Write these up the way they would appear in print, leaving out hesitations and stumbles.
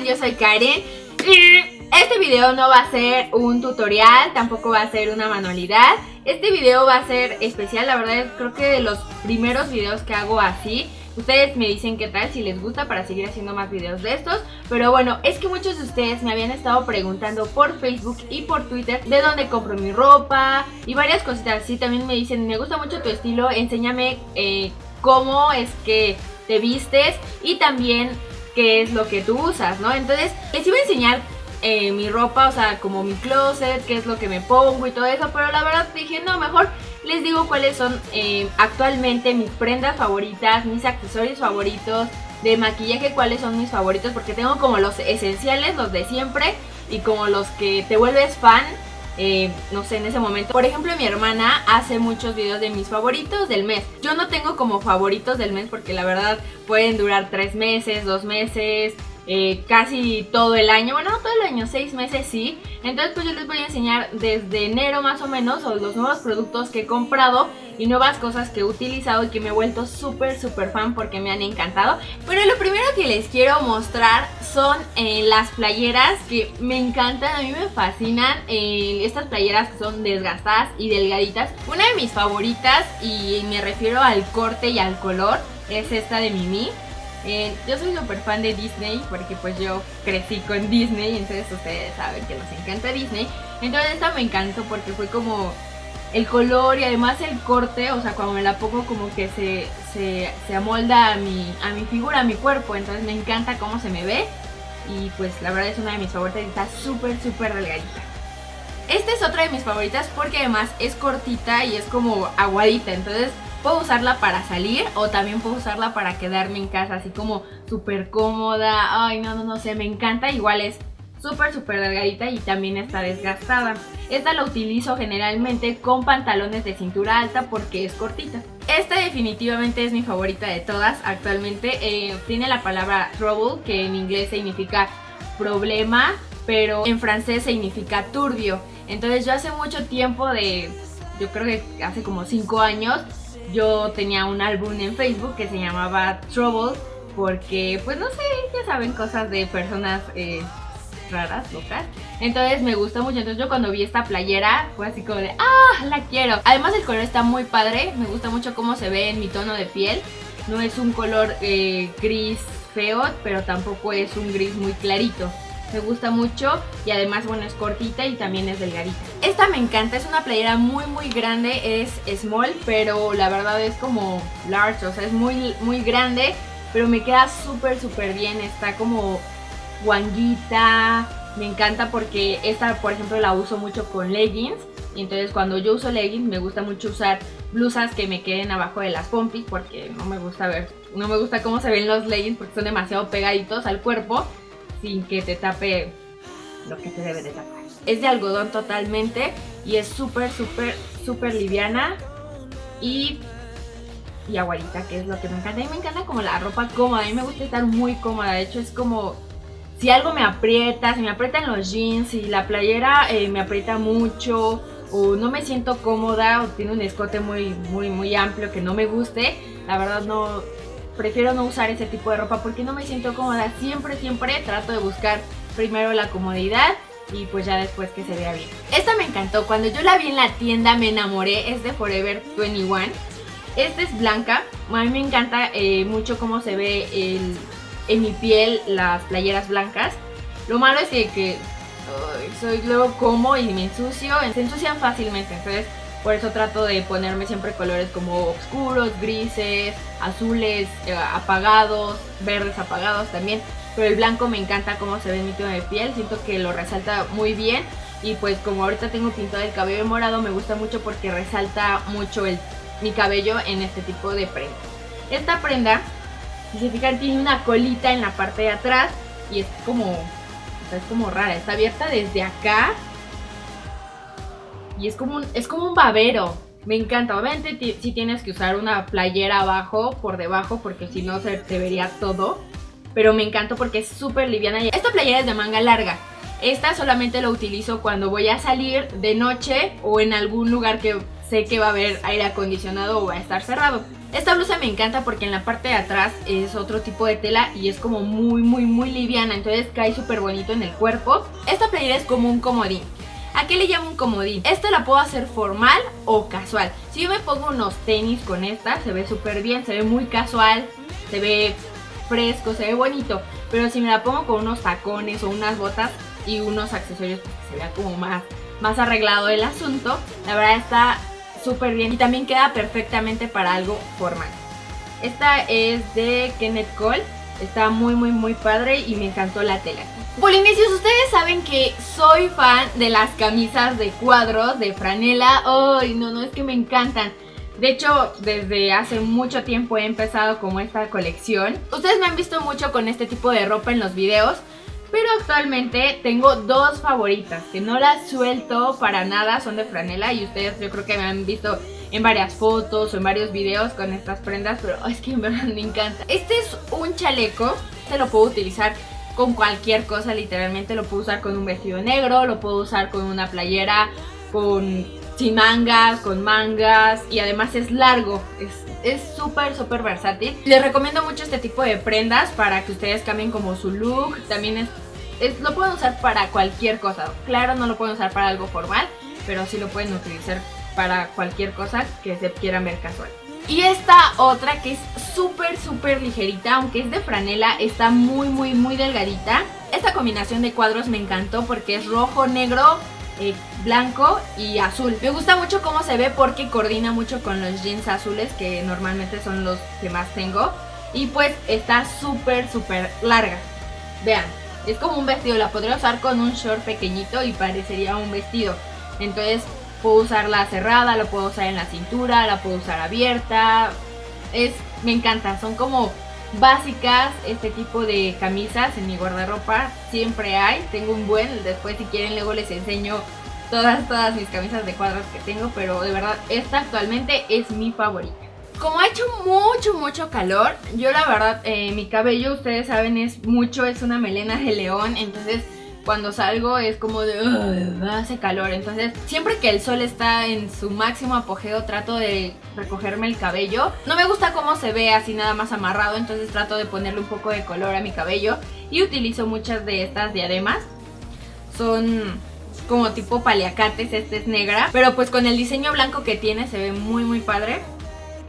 Yo soy Karen y este video no va a ser un tutorial, tampoco va a ser una manualidad. Este video va a ser especial, la verdad creo que de los primeros videos que hago así. Ustedes me dicen qué tal, si les gusta para seguir haciendo más videos de estos. Pero bueno, es que muchos de ustedes me habían estado preguntando por Facebook y por Twitter de dónde compro mi ropa y varias cositas así. También me dicen, me gusta mucho tu estilo, enséñame cómo es que te vistes y también qué es lo que tú usas, ¿no? Entonces les iba a enseñar mi ropa, o sea, como mi closet, qué es lo que me pongo y todo eso. Pero la verdad dije, no, mejor les digo cuáles son actualmente mis prendas favoritas, mis accesorios favoritos, de maquillaje cuáles son mis favoritos, porque tengo como los esenciales, los de siempre, y como los que te vuelves fan, no sé, en ese momento. Por ejemplo, mi hermana hace muchos videos de mis favoritos del mes. Yo no tengo como favoritos del mes porque la verdad pueden durar 3 meses, 2 meses, casi todo el año, bueno, no todo el año, 6 meses sí. Entonces pues yo les voy a enseñar desde enero más o menos, o los nuevos productos que he comprado y nuevas cosas que he utilizado y que me he vuelto súper fan porque me han encantado. Bueno, lo primero que les quiero mostrar son las playeras que me encantan, a mí me fascinan estas playeras que son desgastadas y delgaditas. Una de mis favoritas, y me refiero al corte y al color, es esta de Mimi. Yo soy súper fan de Disney porque pues yo crecí con Disney, entonces ustedes saben que nos encanta Disney. Entonces esta me encantó porque fue como el color y además el corte, o sea, cuando me la pongo como que se amolda a mi figura, a mi cuerpo. Entonces me encanta cómo se me ve y pues la verdad es una de mis favoritas y está súper delgadita. Esta es otra de mis favoritas porque además es cortita y es como aguadita, entonces puedo usarla para salir o también puedo usarla para quedarme en casa, así como súper cómoda. Ay, no sé, me encanta. Igual es súper delgadita y también está desgastada. Esta la utilizo generalmente con pantalones de cintura alta porque es cortita. Esta definitivamente es mi favorita de todas actualmente. Tiene la palabra trouble, que en inglés significa problema, pero en francés significa turbio. Entonces yo hace mucho tiempo, yo creo que hace como 5 años, yo tenía un álbum en Facebook que se llamaba Trouble, porque pues no sé, ya saben, cosas de personas raras, locas. Entonces me gustó mucho, entonces yo cuando vi esta playera fue así como de ¡ah! La quiero. Además el color está muy padre, me gusta mucho cómo se ve en mi tono de piel. No es un color gris feo, pero tampoco es un gris muy clarito. Me gusta mucho y además, bueno, es cortita y también es delgadita. Esta me encanta, es una playera muy grande, es small, pero la verdad es como large, o sea, es muy grande, pero me queda súper bien. Está como guanguita, me encanta porque esta, por ejemplo, la uso mucho con leggings. Y entonces cuando yo uso leggings me gusta mucho usar blusas que me queden abajo de las pompis porque no me gusta cómo se ven los leggings porque son demasiado pegaditos al cuerpo, sin que te tape lo que te debe de tapar. Es de algodón totalmente y es súper liviana y aguadita, que es lo que me encanta. A mí me encanta como la ropa cómoda, a mí me gusta estar muy cómoda. De hecho es como si algo me aprieta, si me aprietan los jeans y la playera me aprieta mucho, o no me siento cómoda, o tiene un escote muy amplio que no me guste, la verdad no. Prefiero no usar ese tipo de ropa porque no me siento cómoda. Siempre trato de buscar primero la comodidad y pues ya después que se vea bien. Esta me encantó, cuando yo la vi en la tienda me enamoré, es de Forever 21. Esta es blanca, a mí me encanta mucho cómo se ve en mi piel las playeras blancas. Lo malo es que soy luego como y me ensucio, se ensucian fácilmente, entonces por eso trato de ponerme siempre colores como oscuros, grises, azules apagados, verdes apagados también. Pero el blanco me encanta cómo se ve en mi tono de piel, siento que lo resalta muy bien. Y pues como ahorita tengo pintado el cabello morado, me gusta mucho porque resalta mucho mi cabello en este tipo de prenda. Esta prenda, si se fijan, tiene una colita en la parte de atrás y es como rara, está abierta desde acá. Y es como un babero. Me encanta. Obviamente si tienes que usar una playera abajo, por debajo, porque si no se te vería todo. Pero me encanta porque es súper liviana. Esta playera es de manga larga. Esta solamente la utilizo cuando voy a salir de noche o en algún lugar que sé que va a haber aire acondicionado o va a estar cerrado. Esta blusa me encanta porque en la parte de atrás es otro tipo de tela y es como muy liviana, entonces cae súper bonito en el cuerpo. Esta playera es como un comodín. ¿A qué le llamo un comodín? Esta la puedo hacer formal o casual. Si yo me pongo unos tenis con esta, se ve súper bien, se ve muy casual, se ve fresco, se ve bonito. Pero si me la pongo con unos tacones o unas botas y unos accesorios para que se vea como más arreglado el asunto, la verdad está súper bien y también queda perfectamente para algo formal. Esta es de Kenneth Cole, está muy padre y me encantó la tela. Polinesios, ustedes saben que soy fan de las camisas de cuadros, de franela. Ay, no, es que me encantan. De hecho, desde hace mucho tiempo he empezado como esta colección. Ustedes me han visto mucho con este tipo de ropa en los videos, pero actualmente tengo dos favoritas que no las suelto para nada, son de franela y ustedes yo creo que me han visto en varias fotos o en varios videos con estas prendas, pero es que en verdad me encanta. Este es un chaleco, se lo puedo utilizar con cualquier cosa, literalmente lo puedo usar con un vestido negro, lo puedo usar con una playera sin mangas, con mangas y además es largo, es súper versátil. Les recomiendo mucho este tipo de prendas para que ustedes cambien como su look. También lo pueden usar para cualquier cosa. Claro, no lo pueden usar para algo formal, pero sí lo pueden utilizar para cualquier cosa que se quieran ver casual. Y esta otra que es súper ligerita, aunque es de franela, está muy delgadita. Esta combinación de cuadros me encantó porque es rojo, negro, blanco y azul. Me gusta mucho cómo se ve porque coordina mucho con los jeans azules que normalmente son los que más tengo. Y pues está súper larga. Vean, es como un vestido, la podría usar con un short pequeñito y parecería un vestido. Entonces puedo usarla cerrada, la puedo usar en la cintura, la puedo usar abierta. Me encanta, son como básicas este tipo de camisas en mi guardarropa. Siempre hay, tengo un buen, después si quieren luego les enseño todas mis camisas de cuadros que tengo, pero de verdad esta actualmente es mi favorita. Como ha hecho mucho calor, yo la verdad mi cabello, ustedes saben, es una melena de león, entonces cuando salgo es como de hace calor. Entonces siempre que el sol está en su máximo apogeo trato de recogerme el cabello. No me gusta cómo se ve así nada más amarrado, entonces trato de ponerle un poco de color a mi cabello y utilizo muchas de estas diademas. Son como tipo paliacates, esta es negra, pero pues con el diseño blanco que tiene se ve muy padre.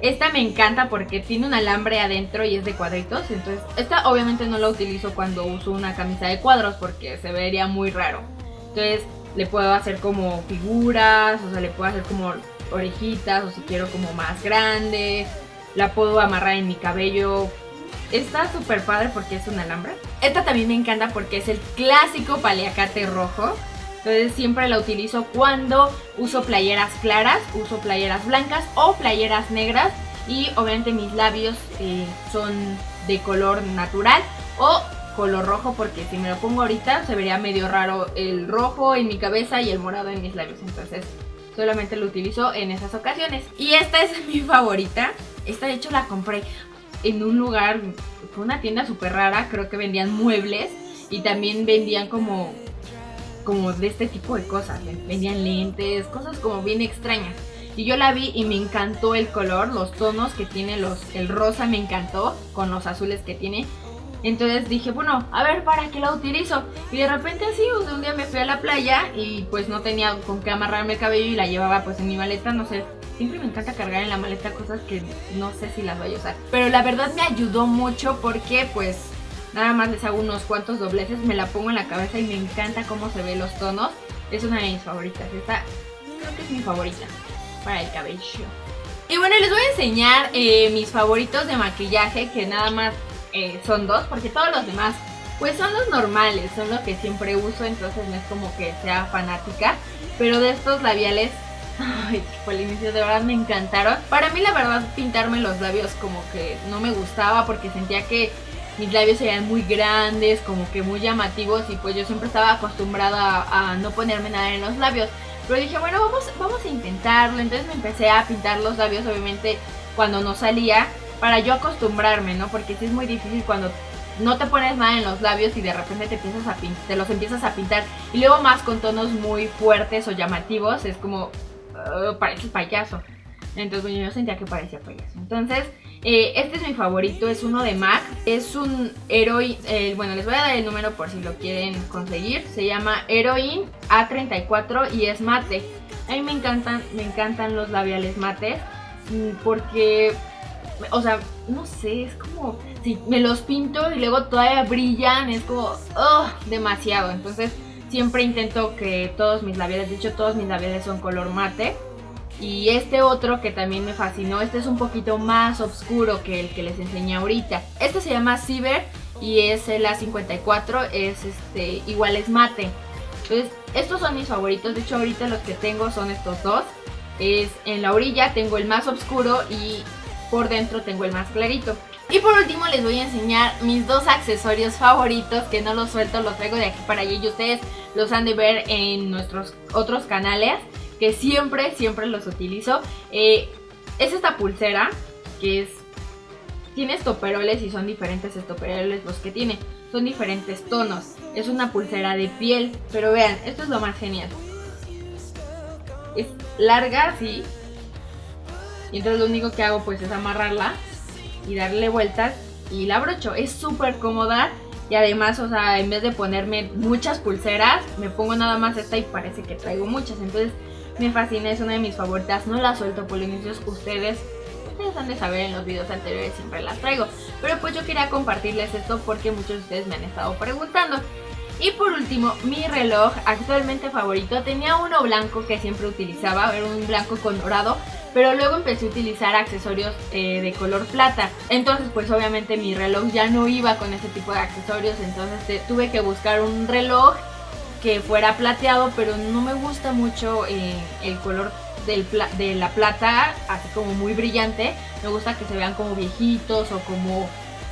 Esta me encanta porque tiene un alambre adentro y es de cuadritos. Entonces esta obviamente no la utilizo cuando uso una camisa de cuadros porque se vería muy raro. Entonces le puedo hacer como figuras, o sea, le puedo hacer como orejitas, o si quiero como más grande. La puedo amarrar en mi cabello. Está súper padre porque es un alambre. Esta también me encanta porque es el clásico paliacate rojo. Entonces siempre la utilizo cuando uso playeras claras, uso playeras blancas o playeras negras. Y obviamente mis labios son de color natural o color rojo, porque si me lo pongo ahorita se vería medio raro el rojo en mi cabeza y el morado en mis labios. Entonces solamente lo utilizo en esas ocasiones. Y esta es mi favorita. Esta de hecho la compré en un lugar, fue una tienda súper rara, creo que vendían muebles y también vendían como de este tipo de cosas, vendían lentes, cosas como bien extrañas. Y yo la vi y me encantó el color, los tonos que tiene, el rosa me encantó con los azules que tiene. Entonces dije, bueno, a ver, ¿para qué la utilizo? Y de repente así, un día me fui a la playa y pues no tenía con qué amarrarme el cabello y la llevaba pues en mi maleta, no sé. Siempre me encanta cargar en la maleta cosas que no sé si las voy a usar. Pero la verdad me ayudó mucho porque pues nada más les hago unos cuantos dobleces, me la pongo en la cabeza y me encanta cómo se ven los tonos. Es una de mis favoritas, esta creo que es mi favorita para el cabello. Y bueno, les voy a enseñar mis favoritos de maquillaje, que nada más son dos, porque todos los demás pues son los normales, son los que siempre uso, entonces no es como que sea fanática. Pero de estos labiales, ay, por el inicio de verdad me encantaron. Para mí la verdad pintarme los labios como que no me gustaba, porque sentía que mis labios se veían muy grandes, como que muy llamativos, y pues yo siempre estaba acostumbrada a no ponerme nada en los labios. Pero dije, bueno, vamos a intentarlo. Entonces me empecé a pintar los labios, obviamente cuando no salía, para yo acostumbrarme, ¿no? Porque sí es muy difícil cuando no te pones nada en los labios y de repente te los empiezas a pintar. Y luego más con tonos muy fuertes o llamativos, es como, parece payaso. Entonces bueno, yo sentía que parecía payaso. Entonces este es mi favorito, es uno de MAC. Es un Heroin, bueno, les voy a dar el número por si lo quieren conseguir. Se llama Heroin A34 y es mate. A mí me encantan los labiales mates, porque, o sea, no sé, es como si me los pinto y luego todavía brillan, es como, demasiado. Entonces siempre intento que todos mis labiales, de hecho todos mis labiales son color mate. Y este otro que también me fascinó, este es un poquito más oscuro que el que les enseñé ahorita. Este se llama Ciber y es el A54, es igual es mate. Entonces estos son mis favoritos, de hecho ahorita los que tengo son estos dos. Es en la orilla tengo el más oscuro y por dentro tengo el más clarito. Y por último les voy a enseñar mis dos accesorios favoritos, que no los suelto, los traigo de aquí para allá y ustedes los han de ver en nuestros otros canales, que siempre los utilizo. Es esta pulsera que tiene estoperoles y son diferentes estoperoles los que tiene, son diferentes tonos. Es una pulsera de piel, pero vean, esto es lo más genial. Es larga así, y entonces lo único que hago pues es amarrarla y darle vueltas y la abrocho. Es súper cómoda y además, o sea, en vez de ponerme muchas pulseras, me pongo nada más esta y parece que traigo muchas. Entonces me fascina, es una de mis favoritas, no la suelto, polinesios. Ustedes han de saber, en los videos anteriores siempre las traigo, pero pues yo quería compartirles esto porque muchos de ustedes me han estado preguntando. Y por último, mi reloj actualmente favorito. Tenía uno blanco que siempre utilizaba, era un blanco con dorado, pero luego empecé a utilizar accesorios de color plata. Entonces pues obviamente mi reloj ya no iba con ese tipo de accesorios, entonces tuve que buscar un reloj que fuera plateado, pero no me gusta mucho el color de la plata, así como muy brillante. Me gusta que se vean como viejitos o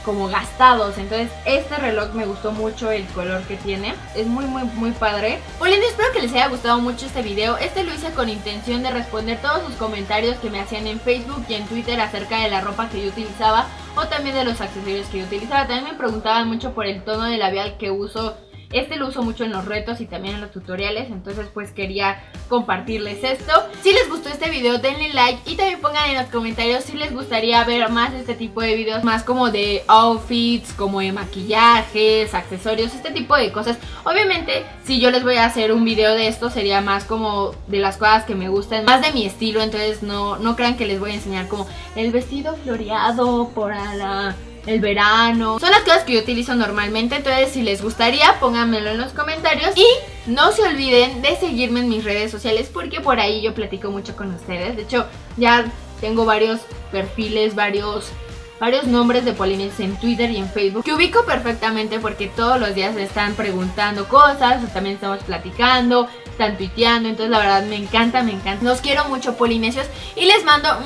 como gastados. Entonces este reloj me gustó mucho el color que tiene, es muy padre. Hola, espero que les haya gustado mucho este video. Lo hice con intención de responder todos sus comentarios que me hacían en Facebook y en Twitter acerca de la ropa que yo utilizaba o también de los accesorios que yo utilizaba. También me preguntaban mucho por el tono de labial que uso. Lo uso mucho en los retos y también en los tutoriales, entonces pues quería compartirles esto. Si les gustó este video denle like y también pongan en los comentarios si les gustaría ver más de este tipo de videos, más como de outfits, como de maquillajes, accesorios, este tipo de cosas. Obviamente si yo les voy a hacer un video de esto sería más como de las cosas que me gustan, más de mi estilo, entonces no crean que les voy a enseñar como el vestido floreado para el verano. Son las cosas que yo utilizo normalmente, entonces si les gustaría pónganmelo en los comentarios. Y no se olviden de seguirme en mis redes sociales porque por ahí yo platico mucho con ustedes. De hecho ya tengo varios perfiles, varios nombres de Polines en Twitter y en Facebook que ubico perfectamente porque todos los días me están preguntando cosas o también estamos platicando, están tuiteando. Entonces la verdad me encanta. Los quiero mucho, polinesios, y les mando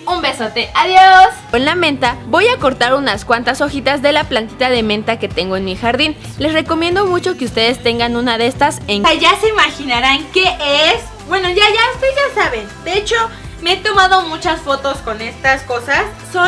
un besote, adiós. Con la menta voy a cortar unas cuantas hojitas de la plantita de menta que tengo en mi jardín. Les recomiendo mucho que ustedes tengan una de estas Ya se imaginarán qué es. Bueno, ya ustedes ya saben. De hecho, me he tomado muchas fotos con estas cosas. Son